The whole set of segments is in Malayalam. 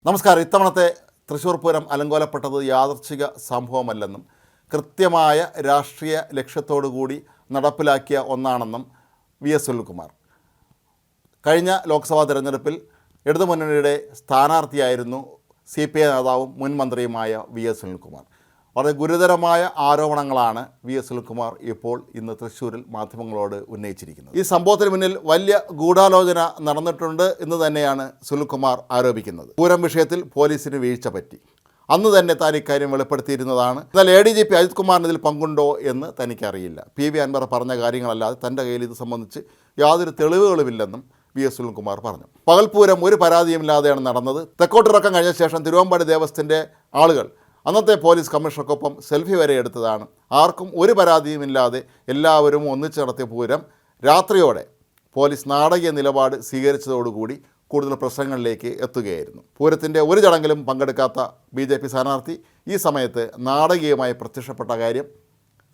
നമസ്കാരം. ഇത്തവണത്തെ തൃശ്ശൂർ പൂരം അലങ്കോലപ്പെട്ടത് യാദൃച്ഛിക സംഭവമല്ലെന്നും കൃത്യമായ രാഷ്ട്രീയ ലക്ഷ്യത്തോടുകൂടി നടപ്പിലാക്കിയ ഒന്നാണെന്നും വി.എസ്. സുനിൽകുമാർ. കഴിഞ്ഞ ലോക്സഭാ തെരഞ്ഞെടുപ്പിൽ ഇടതുമുന്നണിയുടെ സ്ഥാനാർത്ഥിയായിരുന്നു CPI നേതാവും മുൻ മന്ത്രിയുമായ വി.എസ്. സുനിൽകുമാർ. വളരെ ഗുരുതരമായ ആരോപണങ്ങളാണ് വി.എസ്. സുനിൽകുമാർ ഇന്ന് തൃശ്ശൂരിൽ മാധ്യമങ്ങളോട് ഉന്നയിച്ചിരിക്കുന്നത്. ഈ സംഭവത്തിന് മുന്നിൽ വലിയ ഗൂഢാലോചന നടന്നിട്ടുണ്ട് എന്ന് തന്നെയാണ് സുനിൽകുമാർ ആരോപിക്കുന്നത്. പൂരം വിഷയത്തിൽ പോലീസിന് വീഴ്ച പറ്റി. അന്ന് തന്നെ താൻ ഇക്കാര്യം വെളിപ്പെടുത്തിയിരുന്നതാണ്. എന്നാൽ ADGP അജിത് കുമാറിന് ഇതിൽ പങ്കുണ്ടോ എന്ന് തനിക്കറിയില്ല. PV അൻവർ പറഞ്ഞ കാര്യങ്ങളല്ലാതെ തൻ്റെ കയ്യിൽ ഇത് സംബന്ധിച്ച് യാതൊരു തെളിവുകളുമില്ലെന്നും വി.എസ്. സുനിൽകുമാർ പറഞ്ഞു. പകൽപൂരം ഒരു പരാതിയുമില്ലാതെയാണ് നടന്നത്. തെക്കോട്ടിറക്കം കഴിഞ്ഞ ശേഷം തിരുവമ്പാടി ദേവസ്ഥത്തിൻ്റെ ആളുകൾ അന്നത്തെ പോലീസ് കമ്മീഷണർക്കൊപ്പം സെൽഫി വരെ എടുത്തതാണ്. ആർക്കും ഒരു പരാതിയുമില്ലാതെ എല്ലാവരും ഒന്നിച്ച് നടത്തിയ പൂരം രാത്രിയോടെ പോലീസ് നാടകീയ നിലപാട് സ്വീകരിച്ചതോടുകൂടി കൂടുതൽ പ്രശ്നങ്ങളിലേക്ക് എത്തുകയായിരുന്നു. പൂരത്തിൻ്റെ ഒരു ചടങ്ങിലും പങ്കെടുക്കാത്ത BJP സ്ഥാനാർത്ഥി ഈ സമയത്ത് നാടകീയമായി പ്രത്യക്ഷപ്പെട്ട കാര്യം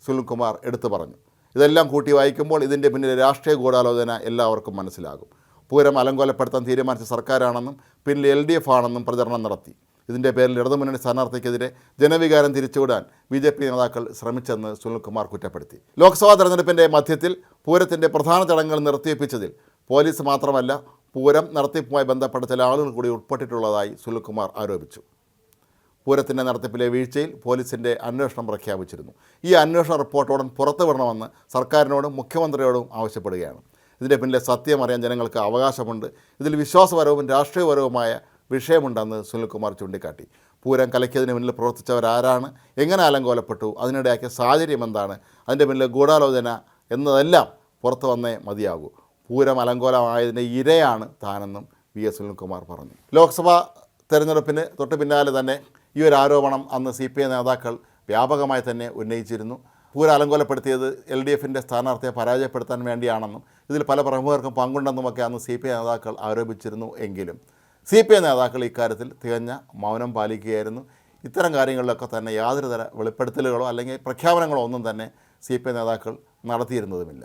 സുനിൽകുമാർ എടുത്തു പറഞ്ഞു. ഇതെല്ലാം കൂട്ടി വായിക്കുമ്പോൾ ഇതിൻ്റെ പിന്നിലെ രാഷ്ട്രീയ ഗൂഢാലോചന എല്ലാവർക്കും മനസ്സിലാകും. പൂരം അലങ്കോലപ്പെടുത്താൻ തീരുമാനിച്ച സർക്കാരാണെന്നും പിന്നിൽ LDF ആണെന്നും പ്രചരണം നടത്തി. ഇതിൻ്റെ പേരിൽ ഇടതുമുന്നണി സ്ഥാനാർത്ഥിക്കെതിരെ ജനവികാരം തിരിച്ചുവിടാൻ BJP നേതാക്കൾ ശ്രമിച്ചെന്ന് സുനിൽകുമാർ കുറ്റപ്പെടുത്തി. ലോക്സഭാ തെരഞ്ഞെടുപ്പിൻ്റെ മധ്യത്തിൽ പൂരത്തിൻ്റെ പ്രധാന ചടങ്ങുകൾ നിർത്തിവെപ്പിച്ചതിൽ പോലീസ് മാത്രമല്ല പൂരം നടത്തിപ്പുമായി ബന്ധപ്പെട്ട ചില ആളുകൾ കൂടി ഉൾപ്പെട്ടിട്ടുള്ളതായി സുനിൽകുമാർ ആരോപിച്ചു. പൂരത്തിൻ്റെ നടത്തിപ്പിലെ വീഴ്ചയിൽ പോലീസിൻ്റെ അന്വേഷണം പ്രഖ്യാപിച്ചിരുന്നു. ഈ അന്വേഷണ റിപ്പോർട്ടോടൻ പുറത്തു വിടണമെന്ന് സർക്കാരിനോടും മുഖ്യമന്ത്രിയോടും ആവശ്യപ്പെടുകയാണ്. ഇതിൻ്റെ പിന്നിലെ സത്യം അറിയാൻ ജനങ്ങൾക്ക് അവകാശമുണ്ട്. ഇതിൽ വിശ്വാസപരവും രാഷ്ട്രീയപരവുമായ വിഷയമുണ്ടെന്ന് സുനിൽകുമാർ ചൂണ്ടിക്കാട്ടി. പൂരം കലക്കിയതിന് പിന്നിൽ പ്രവർത്തിച്ചവരാരാണ്, എങ്ങനെ അലങ്കോലപ്പെട്ടു, അതിനിടയാക്കിയ സാഹചര്യം എന്താണ്, അതിൻ്റെ പിന്നിലെ ഗൂഢാലോചന എന്നതെല്ലാം പുറത്തു വന്നേ മതിയാകൂ. പൂരം അലങ്കോലമായതിൻ്റെ ഇരയാണ് താനെന്നും വി.എസ്. സുനിൽകുമാർ പറഞ്ഞു. ലോക്സഭാ തെരഞ്ഞെടുപ്പിന് തൊട്ട് പിന്നാലെ തന്നെ ഈ ഒരു ആരോപണം അന്ന് CPI നേതാക്കൾ വ്യാപകമായി തന്നെ ഉന്നയിച്ചിരുന്നു. പൂരം അലങ്കോലപ്പെടുത്തിയത് LDFൻ്റെ സ്ഥാനാർത്ഥിയെ പരാജയപ്പെടുത്താൻ വേണ്ടിയാണെന്നും ഇതിൽ പല പ്രമുഖർക്കും പങ്കുണ്ടെന്നുമൊക്കെ അന്ന് CPI നേതാക്കൾ ആരോപിച്ചിരുന്നു. എങ്കിലും CPI നേതാക്കൾ ഇക്കാര്യത്തിൽ തികഞ്ഞ മൗനം പാലിക്കുകയായിരുന്നു. ഇത്തരം കാര്യങ്ങളിലൊക്കെ തന്നെ യാതൊരു തര വെളിപ്പെടുത്തലുകളോ അല്ലെങ്കിൽ പ്രഖ്യാപനങ്ങളോ ഒന്നും തന്നെ CPI നേതാക്കൾ നടത്തിയിരുന്നതുമില്ല.